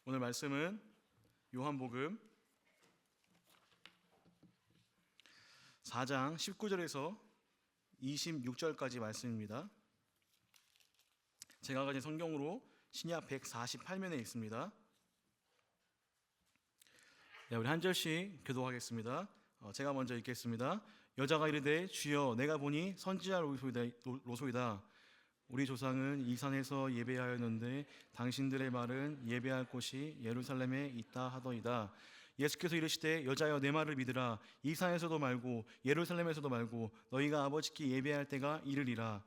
오늘 말씀은 요한복음 4장 19절에서 26절까지 말씀입니다. 제가 가진 성경으로 신약 148면에 있습니다. 네, 우리 한 절씩 교독하겠습니다. 제가 먼저 읽겠습니다. 여자가 이르되 주여 내가 보니 선지자 로소이다. 우리 조상은 이 산에서 예배하였는데 당신들의 말은 예배할 곳이 예루살렘에 있다 하더이다. 예수께서 이르시되 여자여 내 말을 믿으라. 이 산에서도 말고 예루살렘에서도 말고 너희가 아버지께 예배할 때가 이르리라.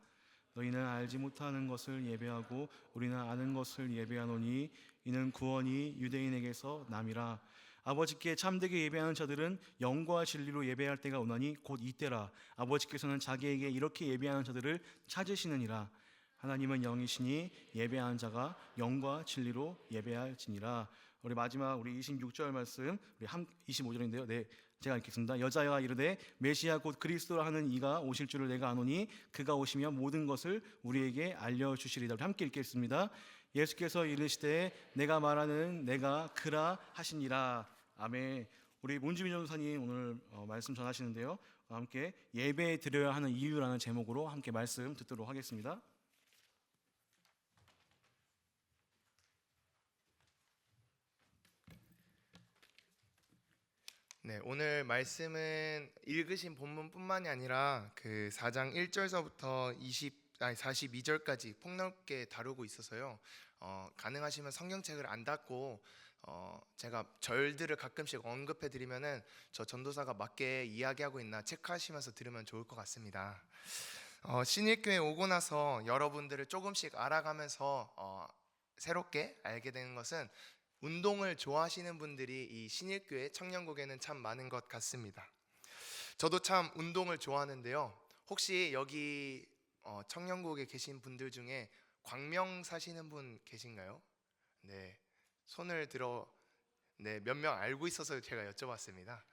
너희는 알지 못하는 것을 예배하고 우리는 아는 것을 예배하노니 이는 구원이 유대인에게서 남이라. 아버지께 참되게 예배하는 자들은 영과 진리로 예배할 때가 오나니 곧 이때라. 아버지께서는 자기에게 이렇게 예배하는 자들을 찾으시느니라. 하나님은 영이시니 예배하는 자가 영과 진리로 예배할지니라. 우리 마지막 우리 26절 말씀 우리 25절인데요. 네, 제가 읽겠습니다. 여자가 이르되 메시아 곧 그리스도라 하는 이가 오실 줄을 내가 아노니 그가 오시면 모든 것을 우리에게 알려주시리라. 우리 함께 읽겠습니다. 예수께서 이르시되 내가 말하는 내가 그라 하시니라. 아멘. 우리 문지민 전도사님 오늘 말씀 전하시는데요. 함께 예배 드려야 하는 이유라는 제목으로 함께 말씀 듣도록 하겠습니다. 네, 오늘 말씀은 읽으신 본문뿐만이 아니라 그 4장 1절서부터 42절까지 폭넓게 다루고 있어서요. 가능하시면 성경책을 안 닫고 제가 절들을 가끔씩 언급해 드리면은 저 전도사가 맞게 이야기하고 있나 체크하시면서 들으면 좋을 것 같습니다. 신일교회 오고 나서 여러분들을 조금씩 알아가면서 새롭게 알게 되는 것은 운동을 좋아하시는 분들이 이 신일교회 청년국에는 참 많은 것 같습니다. 저도 참 운동을 좋아하는데요. 혹시 여기 청년국에 계신 분들 중에 광명 사시는 분 계신가요? 네, 손을 들어 몇 명 알고 있어서 제가 여쭤봤습니다.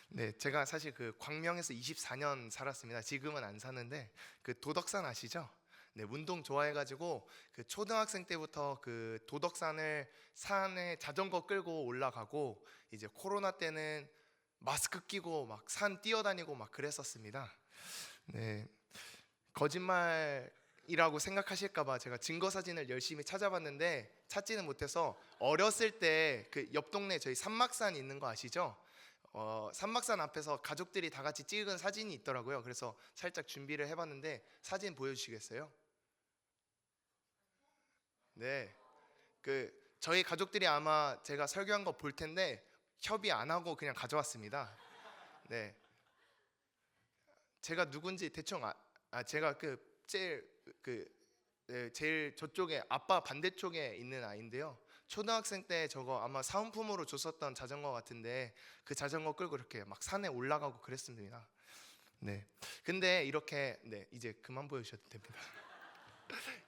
네, 제가 사실 그 광명에서 24년 살았습니다. 지금은 안 사는데 그 도덕산 아시죠? 네, 운동 좋아해가지고 그 초등학생 때부터 그 도덕산을 산에 자전거 끌고 올라가고 이제 코로나 때는 마스크 끼고 막 산 뛰어다니고 막 그랬었습니다. 네, 거짓말이라고 생각하실까봐 제가 증거 사진을 열심히 찾아봤는데 찾지는 못해서 어렸을 때 그 옆 동네 저희 산막산 있는 거 아시죠? 산막산 앞에서 가족들이 다 같이 찍은 사진이 있더라고요. 그래서 살짝 준비를 해봤는데 사진 보여주시겠어요? 네, 그 저희 가족들이 아마 제가 설교한 거 볼 텐데 협의 안 하고 그냥 가져왔습니다. 네, 제가 누군지 대충 제가 제일 저쪽에 아빠 반대쪽에 있는 아이인데요. 초등학생 때 저거 아마 사은품으로 줬었던 자전거 같은데 그 자전거 끌고 이렇게 막 산에 올라가고 그랬습니다. 네, 근데 이렇게 이제 그만 보여주셔도 됩니다.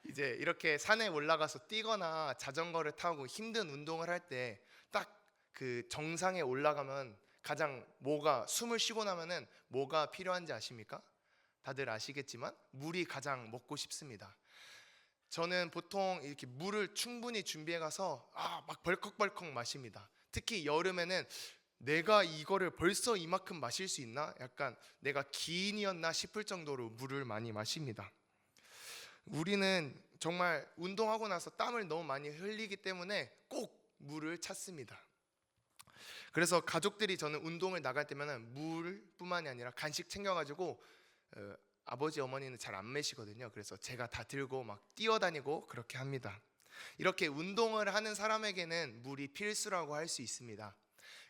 이제 이렇게 산에 올라가서 뛰거나 자전거를 타고 힘든 운동을 할 때 딱 그 정상에 올라가면 가장 숨을 쉬고 나면은 뭐가 필요한지 아십니까? 다들 아시겠지만 물이 가장 먹고 싶습니다. 저는 보통 이렇게 물을 충분히 준비해 가서 막 벌컥벌컥 마십니다. 특히 여름에는 내가 이거를 벌써 이만큼 마실 수 있나? 약간 내가 기인이었나 싶을 정도로 물을 많이 마십니다. 우리는 정말 운동하고 나서 땀을 너무 많이 흘리기 때문에 꼭 물을 찾습니다. 그래서 가족들이 저는 운동을 나갈 때면 물뿐만이 아니라 간식 챙겨가지고 아버지 어머니는 잘 안 마시거든요. 그래서 제가 다 들고 막 뛰어다니고 그렇게 합니다. 이렇게 운동을 하는 사람에게는 물이 필수라고 할 수 있습니다.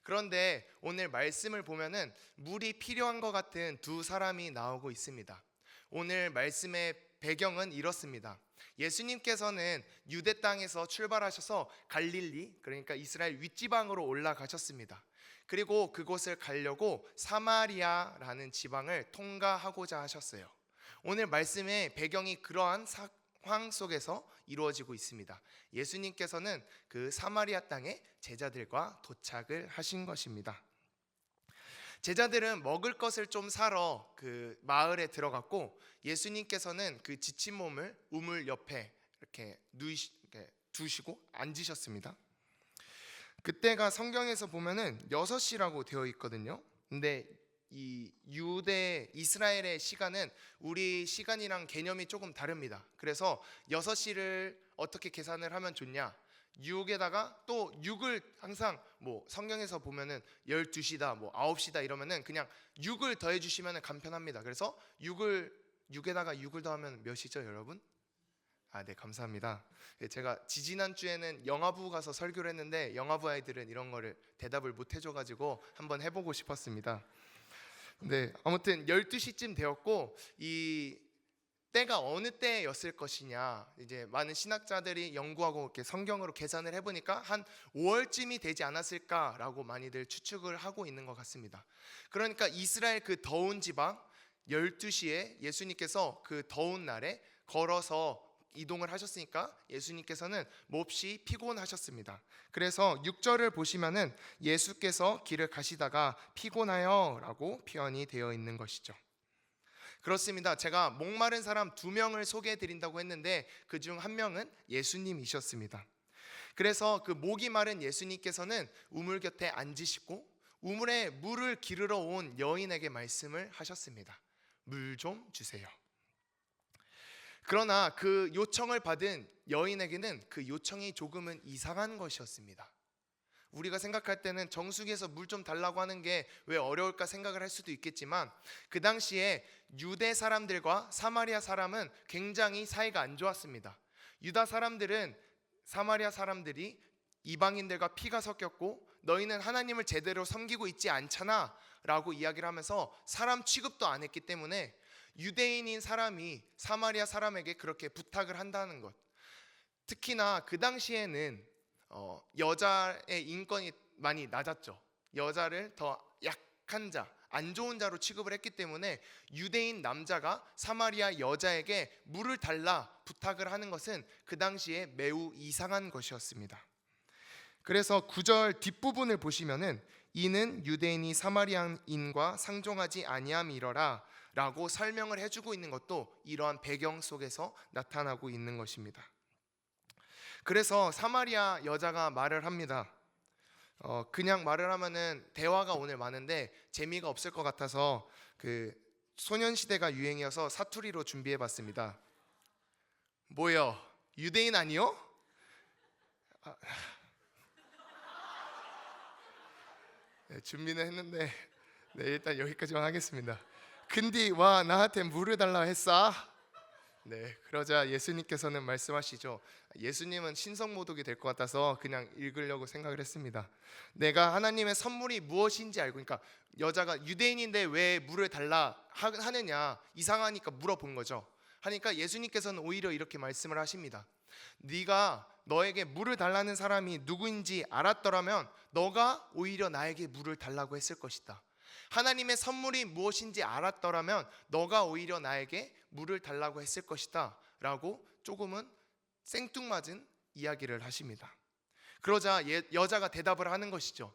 그런데 오늘 말씀을 보면은 물이 필요한 것 같은 두 사람이 나오고 있습니다. 오늘 말씀의 배경은 이렇습니다. 예수님께서는 유대 땅에서 출발하셔서 갈릴리, 그러니까 이스라엘 윗지방으로 올라가셨습니다. 그리고 그곳을 가려고 사마리아라는 지방을 통과하고자 하셨어요. 오늘 말씀의 배경이 그러한 상황 속에서 이루어지고 있습니다. 예수님께서는 그 사마리아 땅에 제자들과 도착을 하신 것입니다. 제자들은 먹을 것을 좀 사러 그 마을에 들어갔고 예수님께서는 그 지친 몸을 우물 옆에 이렇게 두시고 앉으셨습니다. 그때가 성경에서 보면은 6시라고 되어 있거든요. 근데 이 유대 이스라엘의 시간은 우리 시간이랑 개념이 조금 다릅니다. 그래서 6시를 어떻게 계산을 하면 좋냐? 6에다가 또 6을 항상 뭐 성경에서 보면은 12시다 뭐 9시다 이러면은 그냥 6을 더해 주시면 간편합니다. 그래서 6에다가 6을 더하면 몇이죠, 여러분? 네, 감사합니다. 제가 지지난주에는 영아부 가서 설교를 했는데 영아부 아이들은 이런 거를 대답을 못 해줘가지고 한번 해보고 싶었습니다. 네, 아무튼 12시쯤 되었고 이 때가 어느 때였을 것이냐, 이제 많은 신학자들이 연구하고 이렇게 성경으로 계산을 해보니까 한 5월쯤이 되지 않았을까라고 많이들 추측을 하고 있는 것 같습니다. 그러니까 이스라엘 그 더운 지방 12시에 예수님께서 그 더운 날에 걸어서 이동을 하셨으니까 예수님께서는 몹시 피곤하셨습니다. 그래서 6절을 보시면은 예수께서 길을 가시다가 피곤하여라고 표현이 되어 있는 것이죠. 그렇습니다. 제가 목마른 사람 2명을 소개해 드린다고 했는데 그중 한 명은 예수님이셨습니다. 그래서 그 목이 마른 예수님께서는 우물 곁에 앉으시고 우물에 물을 기르러 온 여인에게 말씀을 하셨습니다. 물 좀 주세요. 그러나 그 요청을 받은 여인에게는 그 요청이 조금은 이상한 것이었습니다. 우리가 생각할 때는 정수기에서 물 좀 달라고 하는 게 왜 어려울까 생각을 할 수도 있겠지만 그 당시에 유대 사람들과 사마리아 사람은 굉장히 사이가 안 좋았습니다. 유다 사람들은 사마리아 사람들이 이방인들과 피가 섞였고 너희는 하나님을 제대로 섬기고 있지 않잖아 라고 이야기를 하면서 사람 취급도 안 했기 때문에 유대인인 사람이 사마리아 사람에게 그렇게 부탁을 한다는 것, 특히나 그 당시에는 여자의 인권이 많이 낮았죠. 여자를 더 약한 자, 안 좋은 자로 취급을 했기 때문에 유대인 남자가 사마리아 여자에게 물을 달라 부탁을 하는 것은 그 당시에 매우 이상한 것이었습니다. 그래서 9절 뒷부분을 보시면은 이는 유대인이 사마리아인과 상종하지 아니함이러라 라고 설명을 해주고 있는 것도 이러한 배경 속에서 나타나고 있는 것입니다. 그래서 사마리아 여자가 말을 합니다. 그냥 말을 하면은 대화가 오늘 많은데 재미가 없을 것 같아서 그 소년시대가 유행이어서 사투리로 준비해봤습니다. 뭐요? 유대인 아니요? 네, 준비는 했는데 네, 일단 여기까지만 하겠습니다. 근데 와 나한테 물을 달라 했어. 네, 그러자 예수님께서는 말씀하시죠. 예수님은 신성모독이 될 것 같아서 그냥 읽으려고 생각을 했습니다. 내가 하나님의 선물이 무엇인지 알고, 그러니까 여자가 유대인인데 왜 물을 달라 하느냐 이상하니까 물어본 거죠. 하니까 예수님께서는 오히려 이렇게 말씀을 하십니다. 네가 너에게 물을 달라는 사람이 누구인지 알았더라면 너가 오히려 나에게 물을 달라고 했을 것이다. 하나님의 선물이 무엇인지 알았더라면 너가 오히려 나에게 물을 달라고 했을 것이다 라고 조금은 생뚱맞은 이야기를 하십니다. 그러자 여자가 대답을 하는 것이죠.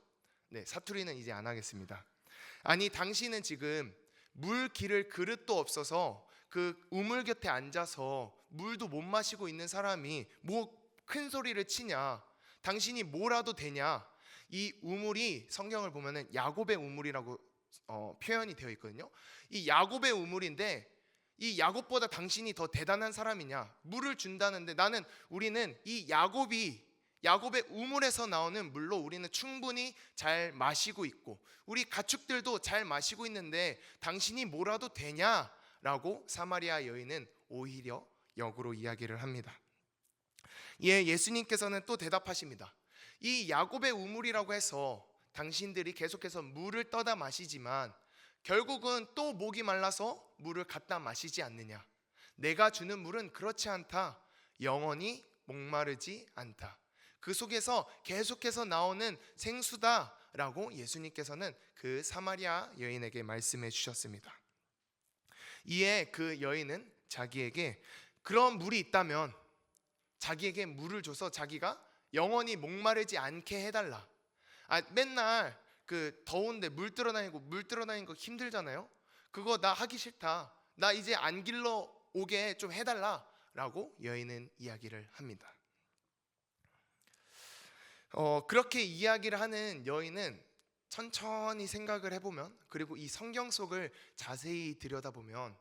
네, 사투리는 이제 안 하겠습니다. 아니 당신은 지금 물 기를 그릇도 없어서 그 우물 곁에 앉아서 물도 못 마시고 있는 사람이 뭐 큰 소리를 치냐, 당신이 뭐라도 되냐. 이 우물이 성경을 보면은 야곱의 우물이라고 표현이 되어 있거든요. 이 야곱의 우물인데 이 야곱보다 당신이 더 대단한 사람이냐, 물을 준다는데 우리는 이 야곱의 우물에서 나오는 물로 우리는 충분히 잘 마시고 있고 우리 가축들도 잘 마시고 있는데 당신이 뭐라도 되냐라고 사마리아 여인은 오히려 역으로 이야기를 합니다. 예수님께서는 또 대답하십니다. 이 야곱의 우물이라고 해서 당신들이 계속해서 물을 떠다 마시지만 결국은 또 목이 말라서 물을 갖다 마시지 않느냐. 내가 주는 물은 그렇지 않다. 영원히 목마르지 않다. 그 속에서 계속해서 나오는 생수다라고 예수님께서는 그 사마리아 여인에게 말씀해 주셨습니다. 이에 그 여인은 자기에게 그런 물이 있다면 자기에게 물을 줘서 자기가 영원히 목마르지 않게 해달라. 맨날 그 더운데 물 들어다니는 거 힘들잖아요. 그거 나 하기 싫다. 나 이제 안 길러 오게 좀 해달라라고 여인은 이야기를 합니다. 그렇게 이야기를 하는 여인은 천천히 생각을 해보면, 그리고 이 성경 속을 자세히 들여다보면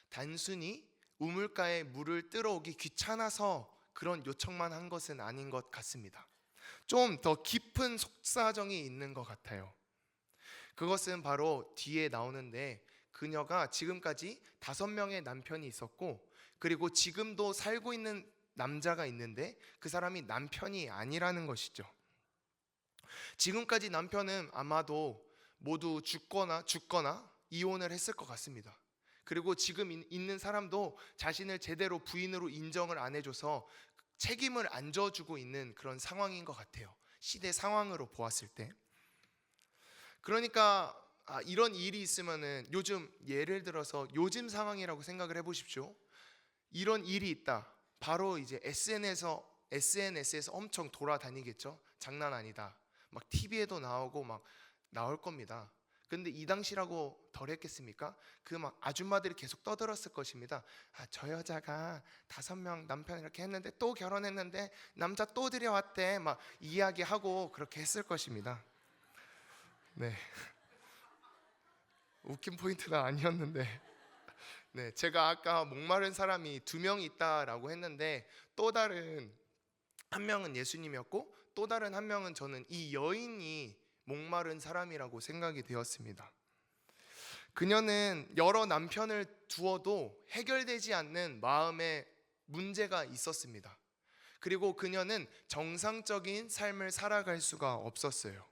단순히 우물가에 물을 뜨러오기 귀찮아서 그런 요청만 한 것은 아닌 것 같습니다. 좀 더 깊은 속사정이 있는 것 같아요. 그것은 바로 뒤에 나오는데, 그녀가 지금까지 5명의 남편이 있었고, 그리고 지금도 살고 있는 남자가 있는데 그 사람이 남편이 아니라는 것이죠. 지금까지 남편은 아마도 모두 죽거나 이혼을 했을 것 같습니다. 그리고 지금 있는 사람도 자신을 제대로 부인으로 인정을 안 해줘서 책임을 안 져주고 있는 그런 상황인 것 같아요. 시대 상황으로 보았을 때. 그러니까 이런 일이 있으면은, 요즘 예를 들어서 요즘 상황이라고 생각을 해보십시오. 이런 일이 있다. 바로 이제 SNS에서 엄청 돌아다니겠죠. 장난 아니다. 막 TV에도 나오고 막 나올 겁니다. 근데 이 당시라고 덜 했겠습니까? 그 막 아줌마들이 계속 떠들었을 것입니다. 저 여자가 5명 남편 이렇게 했는데 또 결혼했는데 남자 또 들여왔대, 막 이야기하고 그렇게 했을 것입니다. 네. 웃긴 포인트는 아니었는데, 네, 제가 아까 목마른 사람이 2명 있다라고 했는데, 또 다른 한 명은 예수님이었고 또 다른 한 명은 저는 이 여인이 목마른 사람이라고 생각이 되었습니다. 그녀는 여러 남편을 두어도 해결되지 않는 마음의 문제가 있었습니다. 그리고 그녀는 정상적인 삶을 살아갈 수가 없었어요.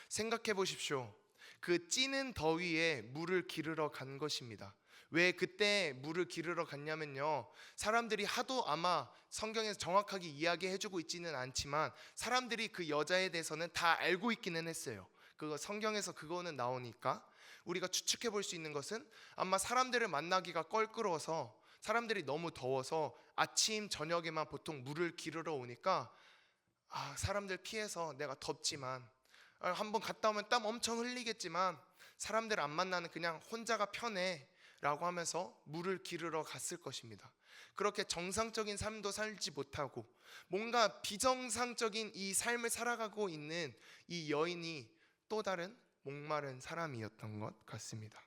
생각해 보십시오. 그 찌는 더위에 물을 기르러 간 것입니다. 왜 그때 물을 기르러 갔냐면요, 사람들이 하도 아마 성경에서 정확하게 이야기해주고 있지는 않지만 사람들이 그 여자에 대해서는 다 알고 있기는 했어요. 그거 성경에서 그거는 나오니까 우리가 추측해 볼 수 있는 것은, 아마 사람들을 만나기가 껄끄러워서, 사람들이 너무 더워서 아침 저녁에만 보통 물을 기르러 오니까 사람들 피해서 내가 덥지만, 한번 갔다 오면 땀 엄청 흘리겠지만 사람들 안 만나는 그냥 혼자가 편해 라고 하면서 물을 기르러 갔을 것입니다. 그렇게 정상적인 삶도 살지 못하고 뭔가 비정상적인 이 삶을 살아가고 있는 이 여인이 또 다른 목마른 사람이었던 것 같습니다.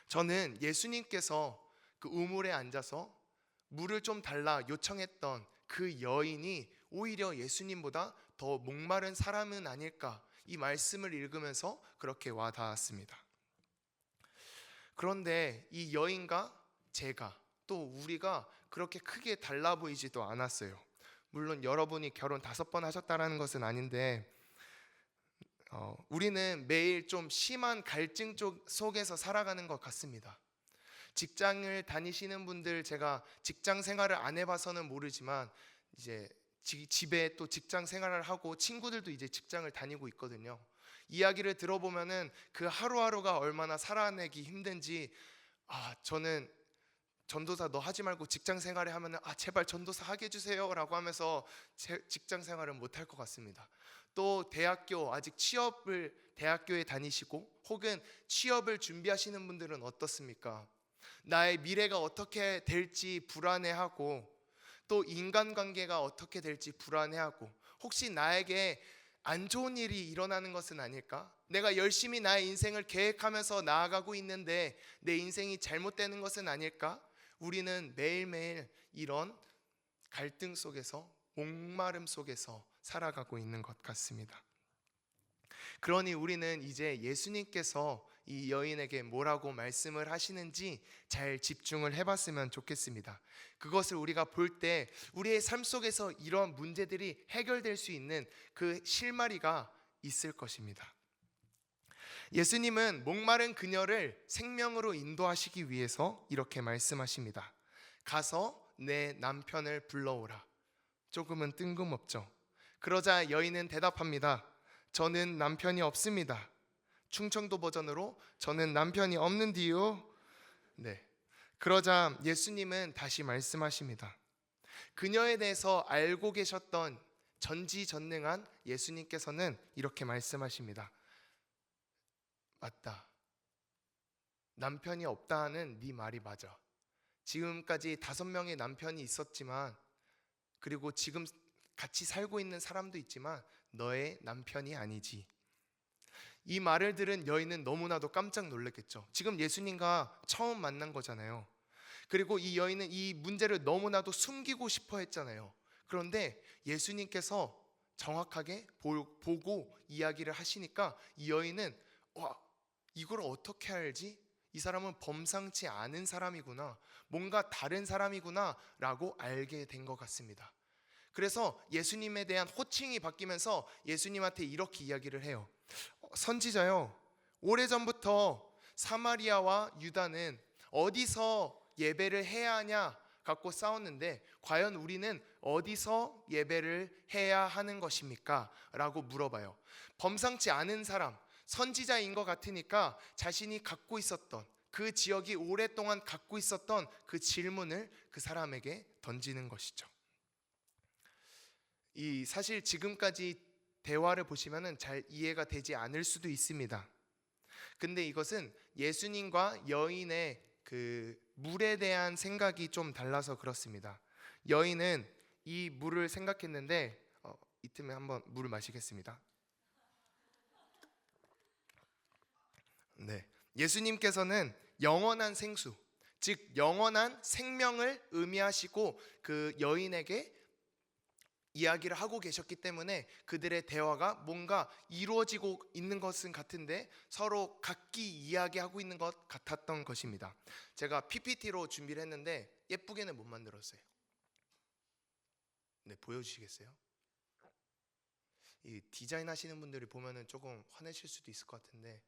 저는 예수님께서 그 우물에 앉아서 물을 좀 달라 요청했던 그 여인이 오히려 예수님보다 더 목마른 사람은 아닐까, 이 말씀을 읽으면서 그렇게 와닿았습니다. 그런데 이 여인과 제가, 또 우리가 그렇게 크게 달라 보이지도 않았어요. 물론 여러분이 결혼 5번 하셨다라는 것은 아닌데, 우리는 매일 좀 심한 갈증 속에서 살아가는 것 같습니다. 직장을 다니시는 분들, 제가 직장 생활을 안 해봐서는 모르지만 이제 집에 또 직장 생활을 하고 친구들도 이제 직장을 다니고 있거든요. 이야기를 들어보면은 그 하루하루가 얼마나 살아내기 힘든지, 저는 전도사 너 하지 말고 직장 생활에 하면은 제발 전도사 하게 해주세요라고 하면서 직장 생활을 못 할 것 같습니다. 또 대학교, 아직 취업을 대학교에 다니시고 혹은 취업을 준비하시는 분들은 어떻습니까? 나의 미래가 어떻게 될지 불안해하고, 또 인간관계가 어떻게 될지 불안해하고, 혹시 나에게 안 좋은 일이 일어나는 것은 아닐까? 내가 열심히 나의 인생을 계획하면서 나아가고 있는데 내 인생이 잘못되는 것은 아닐까? 우리는 매일매일 이런 갈등 속에서, 목마름 속에서 살아가고 있는 것 같습니다. 그러니 우리는 이제 예수님께서 이 여인에게 뭐라고 말씀을 하시는지 잘 집중을 해봤으면 좋겠습니다. 그것을 우리가 볼 때 우리의 삶 속에서 이런 문제들이 해결될 수 있는 그 실마리가 있을 것입니다. 예수님은 목마른 그녀를 생명으로 인도하시기 위해서 이렇게 말씀하십니다. 가서 내 남편을 불러오라. 조금은 뜬금없죠. 그러자 여인은 대답합니다. 저는 남편이 없습니다. 충청도 버전으로 저는 남편이 없는디요. 네. 그러자 예수님은 다시 말씀하십니다. 그녀에 대해서 알고 계셨던 전지전능한 예수님께서는 이렇게 말씀하십니다. 맞다. 남편이 없다 하는 네 말이 맞아. 지금까지 5명의 남편이 있었지만, 그리고 지금 같이 살고 있는 사람도 있지만 너의 남편이 아니지. 이 말을 들은 여인은 너무나도 깜짝 놀랐겠죠. 지금 예수님과 처음 만난 거잖아요. 그리고 이 여인은 이 문제를 너무나도 숨기고 싶어 했잖아요. 그런데 예수님께서 정확하게 보고 이야기를 하시니까 이 여인은 와, 이걸 어떻게 알지? 이 사람은 범상치 않은 사람이구나, 뭔가 다른 사람이구나 라고 알게 된 것 같습니다. 그래서 예수님에 대한 호칭이 바뀌면서 예수님한테 이렇게 이야기를 해요. 선지자요, 오래전부터 사마리아와 유다는 어디서 예배를 해야 하냐 갖고 싸웠는데 과연 우리는 어디서 예배를 해야 하는 것입니까? 라고 물어봐요. 범상치 않은 사람, 선지자인 것 같으니까 자신이 갖고 있었던, 그 지역이 오랫동안 갖고 있었던 그 질문을 그 사람에게 던지는 것이죠. 이 사실 지금까지 대화를 보시면은 잘 이해가 되지 않을 수도 있습니다. 근데 이것은 예수님과 여인의 그 물에 대한 생각이 좀 달라서 그렇습니다. 여인은 이 물을 생각했는데 이 틈에 한번 물을 마시겠습니다. 네, 예수님께서는 영원한 생수, 즉 영원한 생명을 의미하시고 그 여인에게 이야기를 하고 계셨기 때문에 그들의 대화가 뭔가 이루어지고 있는 것은 같은데 서로 각기 이야기하고 있는 것 같았던 것입니다. 제가 PPT로 준비를 했는데 예쁘게는 못 만들었어요. 네, 보여주시겠어요? 이 디자인 하시는 분들이 보면은 조금 화내실 수도 있을 것 같은데,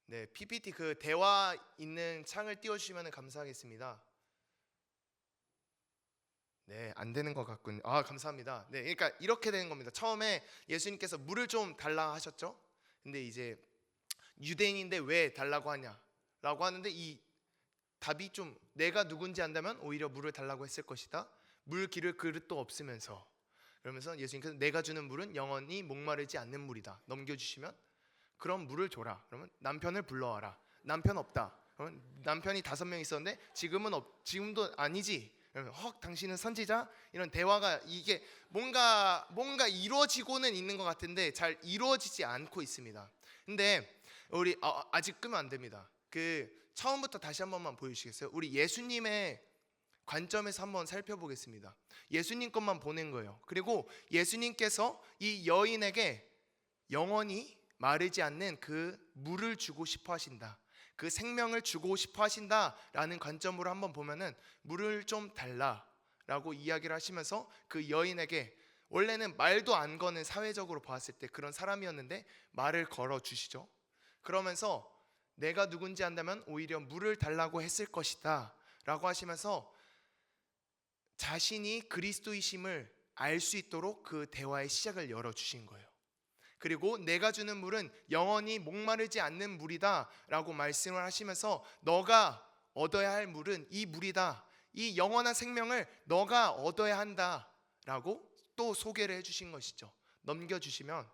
네, PPT 그 대화 있는 창을 띄워주시면 감사하겠습니다. 네, 안 되는 것 같군요. 아, 감사합니다. 네, 그러니까 이렇게 되는 겁니다. 처음에 예수님께서 물을 좀 달라 하셨죠. 근데 이제 유대인인데 왜 달라고 하냐라고 하는데 이 답이 좀 내가 누군지 안다면 오히려 물을 달라고 했을 것이다. 물 기를 그릇도 없으면서, 그러면서 예수님께서 내가 주는 물은 영원히 목마르지 않는 물이다. 넘겨주시면 그럼 물을 줘라. 그러면 남편을 불러와라. 남편 없다. 그러면 남편이 5명 있었는데 지금도 아니지. 헉, 당신은 선지자? 이런 대화가 이게 뭔가 이루어지고는 있는 것 같은데 잘 이루어지지 않고 있습니다. 근데 우리 아직 끄면 안 됩니다. 그 처음부터 다시 한 번만 보여주시겠어요? 우리 예수님의 관점에서 한번 살펴보겠습니다. 예수님 것만 보낸 거예요. 그리고 예수님께서 이 여인에게 영원히 마르지 않는 그 물을 주고 싶어 하신다, 그 생명을 주고 싶어 하신다라는 관점으로 한번 보면은 물을 좀 달라라고 이야기를 하시면서 그 여인에게 원래는 말도 안 거는, 사회적으로 봤을 때 그런 사람이었는데 말을 걸어 주시죠. 그러면서 내가 누군지 안다면 오히려 물을 달라고 했을 것이다 라고 하시면서 자신이 그리스도이심을 알 수 있도록 그 대화의 시작을 열어주신 거예요. 그리고 내가 주는 물은 영원히 목마르지 않는 물이다 라고 말씀을 하시면서 너가 얻어야 할 물은 이 물이다, 이 영원한 생명을 너가 얻어야 한다 라고 또 소개를 해주신 것이죠. 넘겨주시면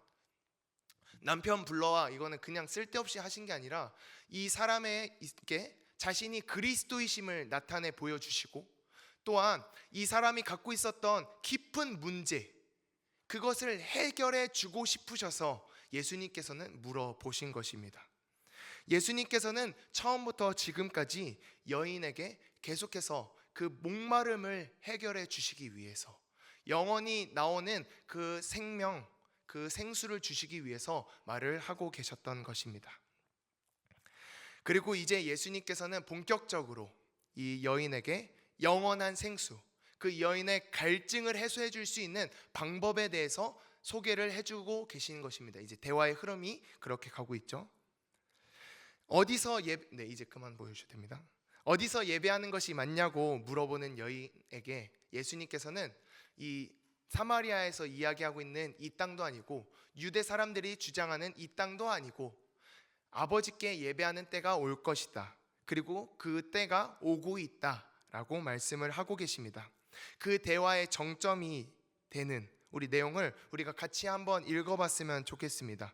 남편 불러와, 이거는 그냥 쓸데없이 하신 게 아니라 이 사람에게 자신이 그리스도이심을 나타내 보여주시고, 또한 이 사람이 갖고 있었던 깊은 문제, 그것을 해결해 주고 싶으셔서 예수님께서는 물어보신 것입니다. 예수님께서는 처음부터 지금까지 여인에게 계속해서 그 목마름을 해결해 주시기 위해서, 영원히 나오는 그 생명, 그 생수를 주시기 위해서 말을 하고 계셨던 것입니다. 그리고 이제 예수님께서는 본격적으로 이 여인에게 영원한 생수, 그 여인의 갈증을 해소해 줄 수 있는 방법에 대해서 소개를 해주고 계시는 것입니다. 이제 대화의 흐름이 그렇게 가고 있죠. 네, 이제 그만 보여주셔도 됩니다. 어디서 예배하는 것이 맞냐고 물어보는 여인에게 예수님께서는 이 사마리아에서 이야기하고 있는 이 땅도 아니고 유대 사람들이 주장하는 이 땅도 아니고 아버지께 예배하는 때가 올 것이다, 그리고 그 때가 오고 있다라고 말씀을 하고 계십니다. 그 대화의 정점이 되는 우리 내용을 우리가 같이 한번 읽어봤으면 좋겠습니다.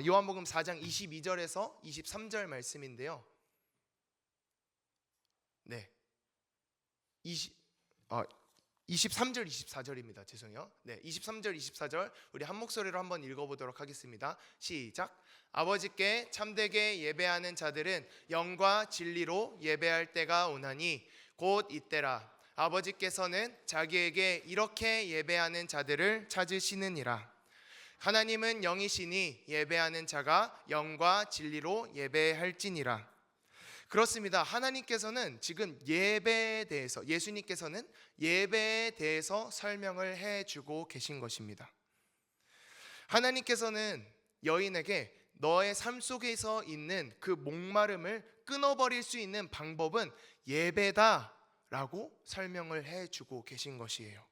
요한복음 4장 22절에서 23절 말씀인데요. 네, 23절 24절입니다. 죄송해요. 네, 23절 24절 우리 한 목소리로 한번 읽어보도록 하겠습니다. 시작. 아버지께 참되게 예배하는 자들은 영과 진리로 예배할 때가 오나니 곧 이때라. 아버지께서는 자기에게 이렇게 예배하는 자들을 찾으시느니라. 하나님은 영이시니 예배하는 자가 영과 진리로 예배할지니라. 그렇습니다. 하나님께서는 지금 예배에 대해서, 예수님께서는 예배에 대해서 설명을 해주고 계신 것입니다. 하나님께서는 여인에게 너의 삶 속에서 있는 그 목마름을 끊어버릴 수 있는 방법은 예배다 라고 설명을 해주고 계신 것이에요.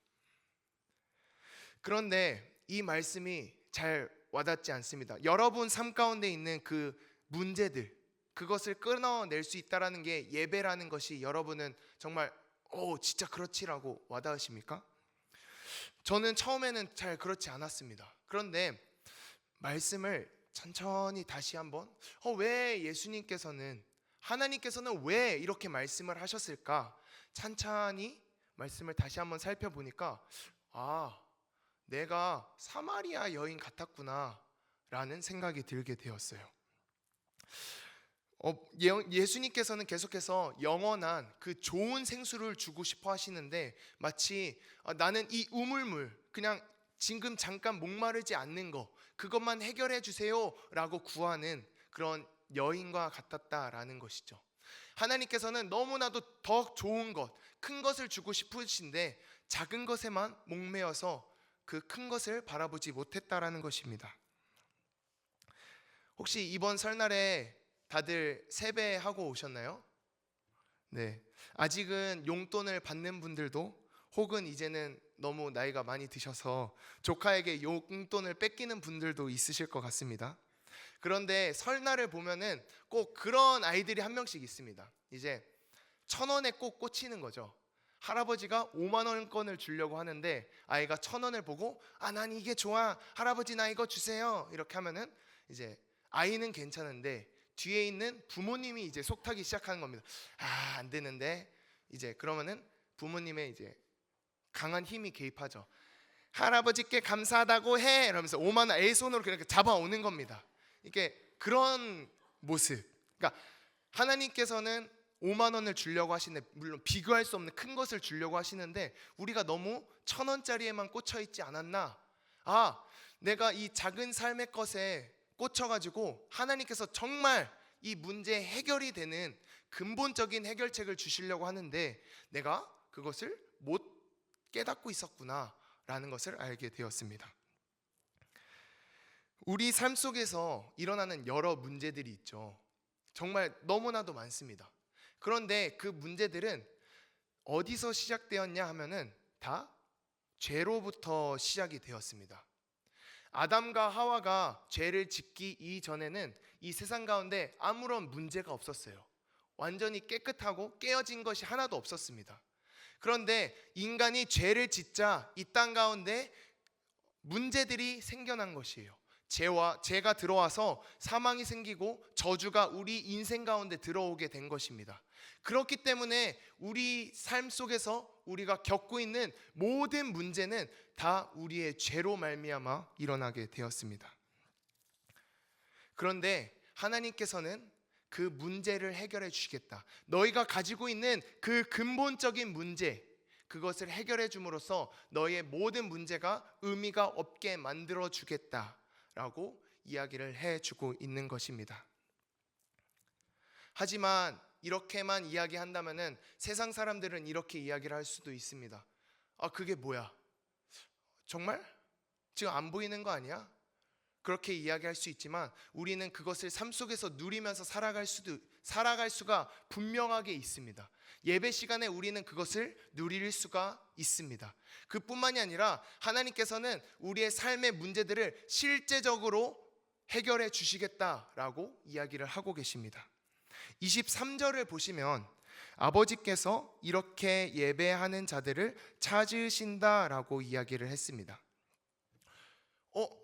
그런데 이 말씀이 잘 와닿지 않습니다. 여러분 삶 가운데 있는 그 문제들, 그것을 끊어낼 수 있다는 게 예배라는 것이 여러분은 정말 진짜 그렇지라고 와닿으십니까? 저는 처음에는 잘 그렇지 않았습니다. 그런데 말씀을 천천히 다시 한번 왜 예수님께서는, 하나님께서는 왜 이렇게 말씀을 하셨을까? 찬찬히 말씀을 다시 한번 살펴보니까 내가 사마리아 여인 같았구나 라는 생각이 들게 되었어요. 예수님께서는 계속해서 영원한 그 좋은 생수를 주고 싶어 하시는데 마치 나는 이 우물물, 그냥 지금 잠깐 목마르지 않는 거, 그것만 해결해 주세요 라고 구하는 그런 여인과 같았다라는 것이죠. 하나님께서는 너무나도 더 좋은 것, 큰 것을 주고 싶으신데 작은 것에만 목매어서 그 큰 것을 바라보지 못했다라는 것입니다. 혹시 이번 설날에 다들 세배하고 오셨나요? 네. 아직은 용돈을 받는 분들도, 혹은 이제는 너무 나이가 많이 드셔서 조카에게 용돈을 뺏기는 분들도 있으실 것 같습니다. 그런데 설날을 보면은 꼭 그런 아이들이 한 명씩 있습니다. 이제 1,000원에 꼭 꽂히는 거죠. 할아버지가 5만 원권을 주려고 하는데 아이가 1,000원을 보고 난 이게 좋아, 할아버지 나 이거 주세요 이렇게 하면은 이제 아이는 괜찮은데 뒤에 있는 부모님이 이제 속타기 시작하는 겁니다. 안 되는데, 이제 그러면은 부모님의 이제 강한 힘이 개입하죠. 할아버지께 감사하다고 해 이러면서 5만 원 A 손으로 그렇게 잡아오는 겁니다. 이게 그런 모습. 그러니까 하나님께서는 5만 원을 주려고 하시는데, 물론 비교할 수 없는 큰 것을 주려고 하시는데 우리가 너무 1,000원짜리에만 꽂혀 있지 않았나? 내가 이 작은 삶의 것에 꽂혀가지고 하나님께서 정말 이 문제 해결이 되는 근본적인 해결책을 주시려고 하는데 내가 그것을 못 깨닫고 있었구나 라는 것을 알게 되었습니다. 우리 삶 속에서 일어나는 여러 문제들이 있죠. 정말 너무나도 많습니다. 그런데 그 문제들은 어디서 시작되었냐 하면은 다 죄로부터 시작이 되었습니다. 아담과 하와가 죄를 짓기 이전에는 이 세상 가운데 아무런 문제가 없었어요. 완전히 깨끗하고 깨어진 것이 하나도 없었습니다. 그런데 인간이 죄를 짓자 이 땅 가운데 문제들이 생겨난 것이에요. 죄가 들어와서 사망이 생기고 저주가 우리 인생 가운데 들어오게 된 것입니다. 그렇기 때문에 우리 삶 속에서 우리가 겪고 있는 모든 문제는 다 우리의 죄로 말미암아 일어나게 되었습니다. 그런데 하나님께서는 그 문제를 해결해 주시겠다. 너희가 가지고 있는 그 근본적인 문제, 그것을 해결해 줌으로써 너희의 모든 문제가 의미가 없게 만들어 주겠다라고 이야기를 해주고 있는 것입니다. 하지만 이렇게만 이야기한다면은 세상 사람들은 이렇게 이야기를 할 수도 있습니다. 그게 뭐야? 정말? 지금 안 보이는 거 아니야? 그렇게 이야기할 수 있지만 우리는 그것을 삶 속에서 누리면서 살아갈 수가 분명하게 있습니다. 예배 시간에 우리는 그것을 누릴 수가 있습니다. 그뿐만이 아니라 하나님께서는 우리의 삶의 문제들을 실제적으로 해결해 주시겠다라고 이야기를 하고 계십니다. 23절을 보시면 아버지께서 이렇게 예배하는 자들을 찾으신다라고 이야기를 했습니다.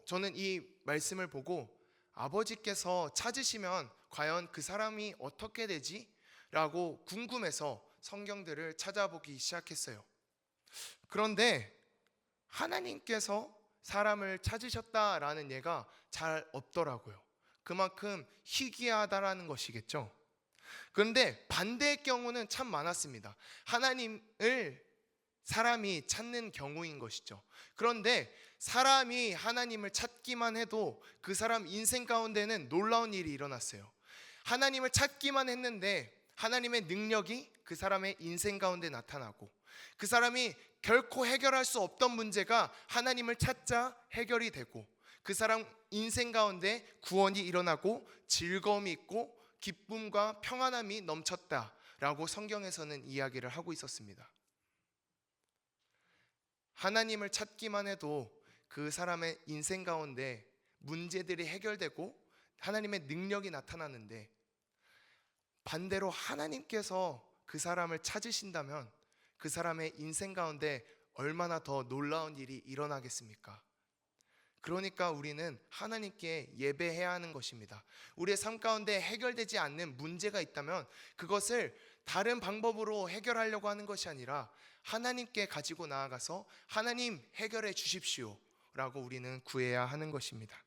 저는 이 말씀을 보고 아버지께서 찾으시면 과연 그 사람이 어떻게 되지? 라고 궁금해서 성경들을 찾아보기 시작했어요. 그런데 하나님께서 사람을 찾으셨다라는 예가 잘 없더라고요. 그만큼 희귀하다라는 것이겠죠. 그런데 반대의 경우는 참 많았습니다. 하나님을 사람이 찾는 경우인 것이죠. 그런데 사람이 하나님을 찾기만 해도 그 사람 인생 가운데는 놀라운 일이 일어났어요. 하나님을 찾기만 했는데 하나님의 능력이 그 사람의 인생 가운데 나타나고, 그 사람이 결코 해결할 수 없던 문제가 하나님을 찾자 해결이 되고, 그 사람 인생 가운데 구원이 일어나고 즐거움이 있고 기쁨과 평안함이 넘쳤다라고 성경에서는 이야기를 하고 있었습니다. 하나님을 찾기만 해도 그 사람의 인생 가운데 문제들이 해결되고 하나님의 능력이 나타나는데, 반대로 하나님께서 그 사람을 찾으신다면 그 사람의 인생 가운데 얼마나 더 놀라운 일이 일어나겠습니까? 그러니까 우리는 하나님께 예배해야 하는 것입니다. 우리의 삶 가운데 해결되지 않는 문제가 있다면 그것을 다른 방법으로 해결하려고 하는 것이 아니라 하나님께 가지고 나아가서 하나님 해결해 주십시오 라고 우리는 구해야 하는 것입니다.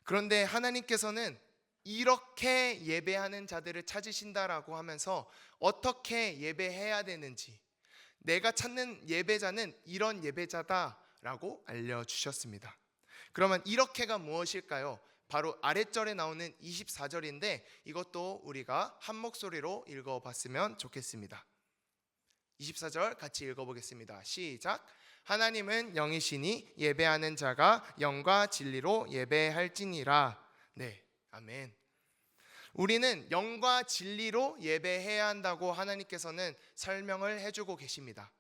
그런데 하나님께서는 이렇게 예배하는 자들을 찾으신다라고 하면서 어떻게 예배해야 되는지, 내가 찾는 예배자는 이런 예배자다라고 알려주셨습니다. 그러면 이렇게가 무엇일까요? 바로 아랫절에 나오는 24절인데 이것도 우리가 한 목소리로 읽어봤으면 좋겠습니다. 24절 같이 읽어보겠습니다. 시작. 하나님은 영이시니 예배하는 자가 영과 진리로 예배할지니라. 네, 아멘. 우리는 영과 진리로 예배해야 한다고 하나님께서는 설명을 해주고 계십니다.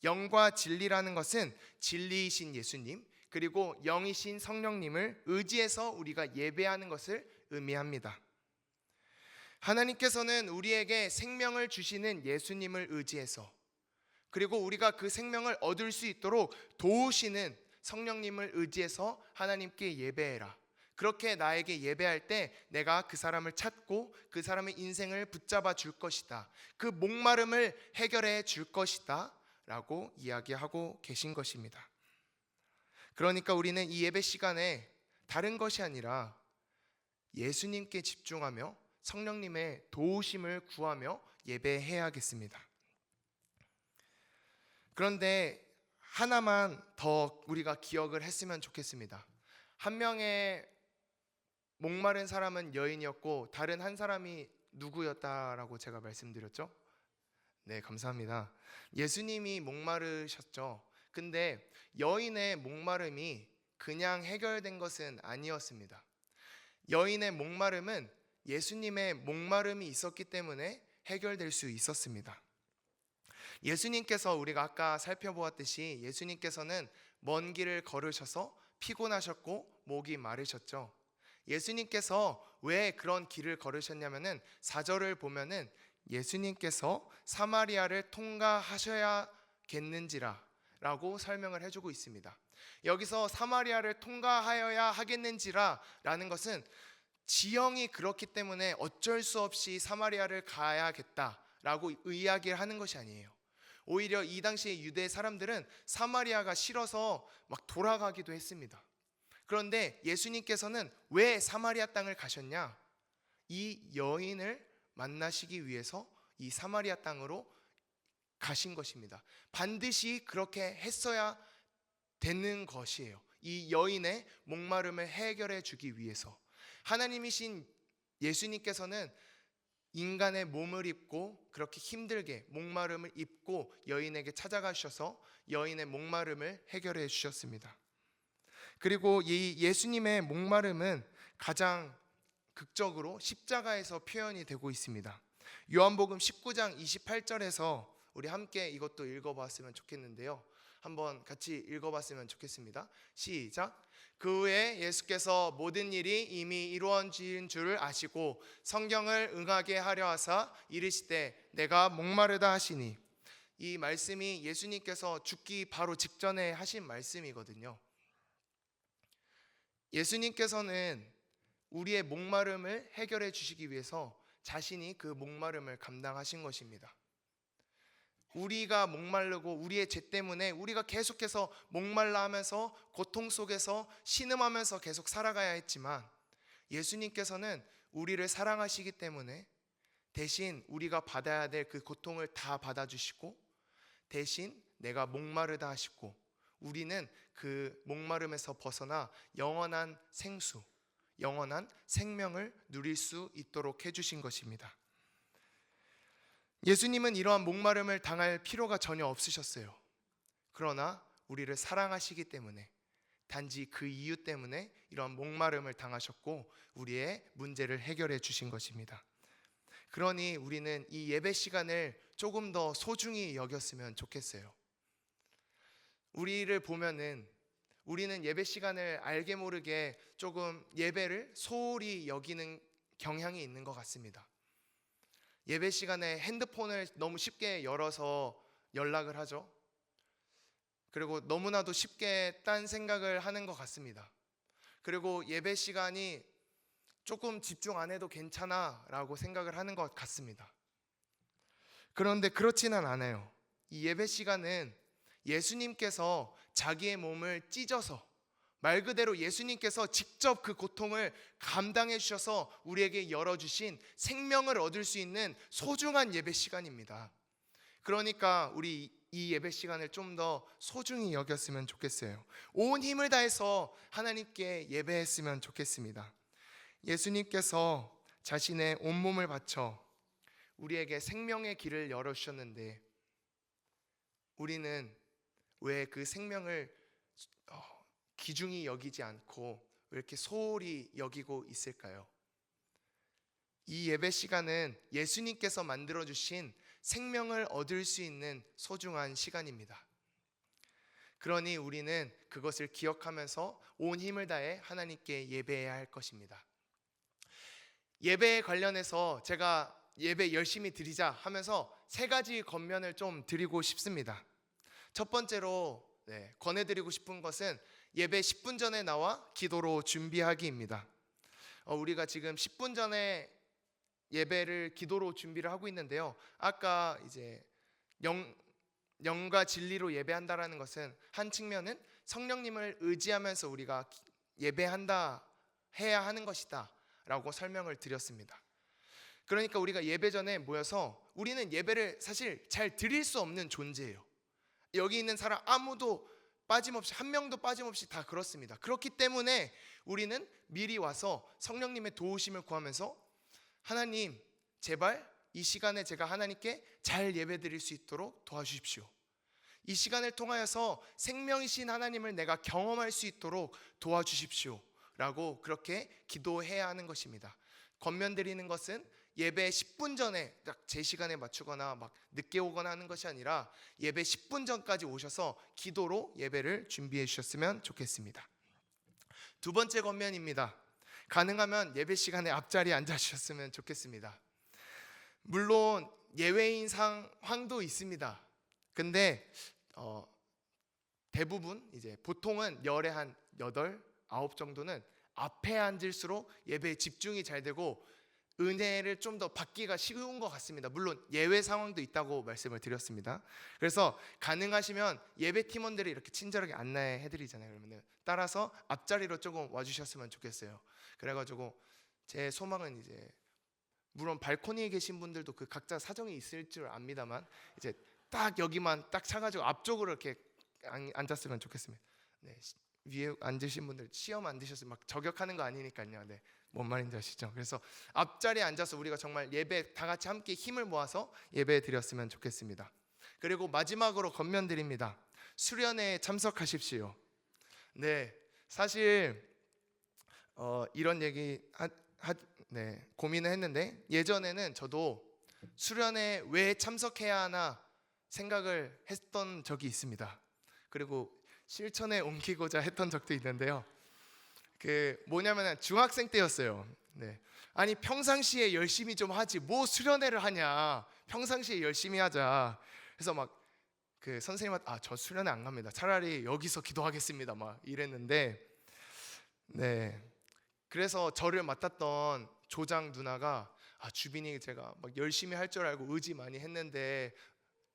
영과 진리라는 것은 진리이신 예수님 그리고 영이신 성령님을 의지해서 우리가 예배하는 것을 의미합니다. 하나님께서는 우리에게 생명을 주시는 예수님을 의지해서, 그리고 우리가 그 생명을 얻을 수 있도록 도우시는 성령님을 의지해서 하나님께 예배해라. 그렇게 나에게 예배할 때 내가 그 사람을 찾고 그 사람의 인생을 붙잡아 줄 것이다. 그 목마름을 해결해 줄 것이다 라고 이야기하고 계신 것입니다. 그러니까 우리는 이 예배 시간에 다른 것이 아니라 예수님께 집중하며 성령님의 도우심을 구하며 예배해야겠습니다. 그런데 하나만 더 우리가 기억을 했으면 좋겠습니다. 한 명의 목마른 사람은 여인이었고 다른 한 사람이 누구였다라고 제가 말씀드렸죠? 네, 감사합니다. 예수님이 목마르셨죠. 근데 여인의 목마름이 그냥 해결된 것은 아니었습니다. 여인의 목마름은 예수님의 목마름이 있었기 때문에 해결될 수 있었습니다. 예수님께서 우리가 아까 살펴보았듯이 예수님께서는 먼 길을 걸으셔서 피곤하셨고 목이 마르셨죠. 예수님께서 왜 그런 길을 걸으셨냐면은 4절을 보면은 예수님께서 사마리아를 통과하셔야겠는지라 라고 설명을 해주고 있습니다. 여기서 사마리아를 통과하여야 하겠는지라 라는 것은 지형이 그렇기 때문에 어쩔 수 없이 사마리아를 가야겠다라고 이야기를 하는 것이 아니에요. 오히려 이 당시에 유대 사람들은 사마리아가 싫어서 막 돌아가기도 했습니다. 그런데 예수님께서는 왜 사마리아 땅을 가셨냐? 이 여인을 만나시기 위해서 이 사마리아 땅으로 가신 것입니다. 반드시 그렇게 했어야 되는 것이에요. 이 여인의 목마름을 해결해 주기 위해서 하나님이신 예수님께서는 인간의 몸을 입고 그렇게 힘들게 목마름을 입고 여인에게 찾아가셔서 여인의 목마름을 해결해 주셨습니다. 그리고 이 예수님의 목마름은 가장 극적으로 십자가에서 표현이 되고 있습니다. 요한복음 19장 28절에서 우리 함께 이것도 읽어봤으면 좋겠는데요. 한번 같이 읽어봤으면 좋겠습니다. 시작. 그 후에 예수께서 모든 일이 이미 이루어진 줄을 아시고 성경을 응하게 하려 하사 이르시되 내가 목마르다 하시니, 이 말씀이 예수님께서 죽기 바로 직전에 하신 말씀이거든요. 예수님께서는 우리의 목마름을 해결해 주시기 위해서 자신이 그 목마름을 감당하신 것입니다. 우리가 목마르고 우리의 죄 때문에 우리가 계속해서 목말라 하면서 고통 속에서 신음하면서 계속 살아가야 했지만, 예수님께서는 우리를 사랑하시기 때문에 대신 우리가 받아야 될 그 고통을 다 받아주시고, 대신 내가 목마르다 하시고, 우리는 그 목마름에서 벗어나 영원한 생수, 영원한 생명을 누릴 수 있도록 해주신 것입니다. 예수님은 이러한 목마름을 당할 필요가 전혀 없으셨어요. 그러나 우리를 사랑하시기 때문에, 단지 그 이유 때문에 이러한 목마름을 당하셨고 우리의 문제를 해결해 주신 것입니다. 그러니 우리는 이 예배 시간을 조금 더 소중히 여겼으면 좋겠어요. 우리를 보면은 우리는 예배 시간을 알게 모르게 조금 예배를 소홀히 여기는 경향이 있는 것 같습니다. 예배 시간에 핸드폰을 너무 쉽게 열어서 연락을 하죠. 그리고 너무나도 쉽게 딴 생각을 하는 것 같습니다. 그리고 예배 시간이 조금 집중 안 해도 괜찮아 라고 생각을 하는 것 같습니다. 그런데 그렇지는 않아요. 이 예배 시간은 예수님께서 자기의 몸을 찢어서, 말 그대로 예수님께서 직접 그 고통을 감당해 주셔서 우리에게 열어주신 생명을 얻을 수 있는 소중한 예배 시간입니다. 그러니까 우리 이 예배 시간을 좀 더 소중히 여겼으면 좋겠어요. 온 힘을 다해서 하나님께 예배했으면 좋겠습니다. 예수님께서 자신의 온몸을 바쳐 우리에게 생명의 길을 열어주셨는데, 우리는 왜 그 생명을 귀중히 여기지 않고 왜 이렇게 소홀히 여기고 있을까요? 이 예배 시간은 예수님께서 만들어주신 생명을 얻을 수 있는 소중한 시간입니다. 그러니 우리는 그것을 기억하면서 온 힘을 다해 하나님께 예배해야 할 것입니다. 예배에 관련해서 제가 예배 열심히 드리자 하면서 3가지 권면을 좀 드리고 싶습니다. 첫 번째로 권해드리고 싶은 것은 예배 10분 전에 나와 기도로 준비하기입니다. 우리가 지금 10분 전에 예배를 기도로 준비를 하고 있는데요. 아까 이제 영과 진리로 예배한다라는 것은 한 측면은 성령님을 의지하면서 우리가 예배한다, 해야 하는 것이다 라고 설명을 드렸습니다. 그러니까 우리가 예배 전에 모여서 우리는 예배를 사실 잘 드릴 수 없는 존재예요. 여기 있는 사람 아무도 빠짐없이, 한 명도 빠짐없이 다 그렇습니다. 그렇기 때문에 우리는 미리 와서 성령님의 도우심을 구하면서, 하나님 제발 이 시간에 제가 하나님께 잘 예배드릴 수 있도록 도와주십시오. 이 시간을 통하여서 생명이신 하나님을 내가 경험할 수 있도록 도와주십시오 라고 그렇게 기도해야 하는 것입니다. 권면드리는 것은 예배 10분 전에 딱 제 시간에 맞추거나 막 늦게 오거나 하는 것이 아니라 예배 10분 전까지 오셔서 기도로 예배를 준비해 주셨으면 좋겠습니다. 두 번째 권면입니다. 가능하면 예배 시간에 앞자리에 앉아 주셨으면 좋겠습니다. 물론 예외인 상황도 있습니다. 근데 대부분 이제 보통은 열에 한 8, 9 정도는 앞에 앉을수록 예배에 집중이 잘 되고 은혜를 좀 더 받기가 쉬운 것 같습니다. 물론 예외 상황도 있다고 말씀을 드렸습니다. 그래서 가능하시면 예배 팀원들이 이렇게 친절하게 안내해드리잖아요. 그러면 따라서 앞자리로 조금 와주셨으면 좋겠어요. 그래가지고 제 소망은 이제 물론 발코니에 계신 분들도 그 각자 사정이 있을 줄 압니다만 이제 딱 여기만 딱 차가지고 앞쪽으로 이렇게 앉았으면 좋겠습니다. 네, 위에 앉으신 분들 시험 안 드셨으면 막 저격하는 거 아니니까요. 네, 뭔 말인지 아시죠? 그래서 앞자리에 앉아서 우리가 정말 예배 다 같이 함께 힘을 모아서 예배 드렸으면 좋겠습니다. 그리고 마지막으로 권면드립니다. 수련회에 참석하십시오. 네, 사실 이런 얘기 고민을 했는데, 예전에는 저도 수련회 왜 참석해야 하나 생각을 했던 적이 있습니다. 그리고 실천에 옮기고자 했던 적도 있는데요. 뭐냐면 중학생 때였어요. 네. 아니 평상시에 열심히 좀 하지 뭐 수련회를 하냐, 평상시에 열심히 하자. 그래서 막 그 선생님한테 저 수련회 안 갑니다, 차라리 여기서 기도하겠습니다 막 이랬는데, 네, 그래서 저를 맡았던 조장 누나가 주빈이 제가 막 열심히 할 줄 알고 의지 많이 했는데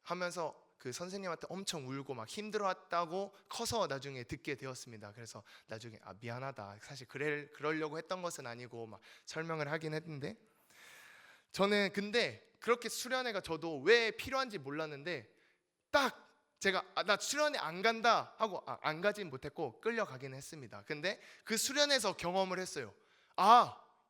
하면서 그 선생님한테 엄청 울고 막 힘들어했다고 커서 나중에 듣게 되었습니다. 그래서 나중에 미안하다, 사실 그러려고 했던 것은 아니고 막 설명을 하긴 했는데, 저는 근데 그렇게 수련회가 저도 왜 필요한지 몰랐는데 딱 제가 나 수련회 안 간다 하고 안 가진 못했고 끌려가긴 했습니다. 근데 그 수련회에서 경험을 했어요.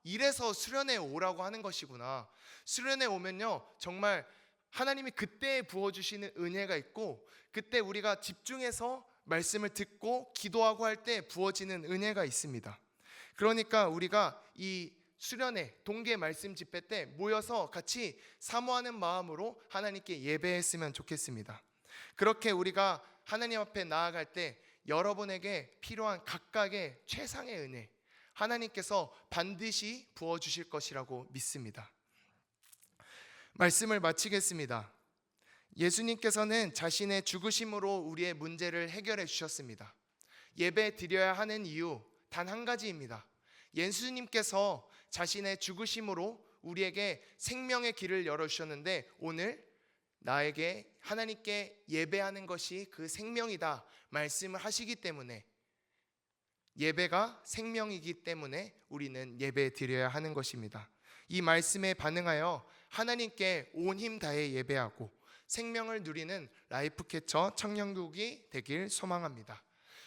이래서 수련회에 오라고 하는 것이구나. 수련회 오면요 정말 하나님이 그때 부어주시는 은혜가 있고, 그때 우리가 집중해서 말씀을 듣고 기도하고 할 때 부어지는 은혜가 있습니다. 그러니까 우리가 이 수련회 동계 말씀 집회 때 모여서 같이 사모하는 마음으로 하나님께 예배했으면 좋겠습니다. 그렇게 우리가 하나님 앞에 나아갈 때 여러분에게 필요한 각각의 최상의 은혜 하나님께서 반드시 부어주실 것이라고 믿습니다. 말씀을 마치겠습니다. 예수님께서는 자신의 죽으심으로 우리의 문제를 해결해 주셨습니다. 예배 드려야 하는 이유 단 한 가지입니다. 예수님께서 자신의 죽으심으로 우리에게 생명의 길을 열어주셨는데, 오늘 나에게 하나님께 예배하는 것이 그 생명이다 말씀을 하시기 때문에, 예배가 생명이기 때문에 우리는 예배 드려야 하는 것입니다. 이 말씀에 반응하여 하나님께 온 힘 다해 예배하고 생명을 누리는 라이프캐쳐 청년국이 되길 소망합니다.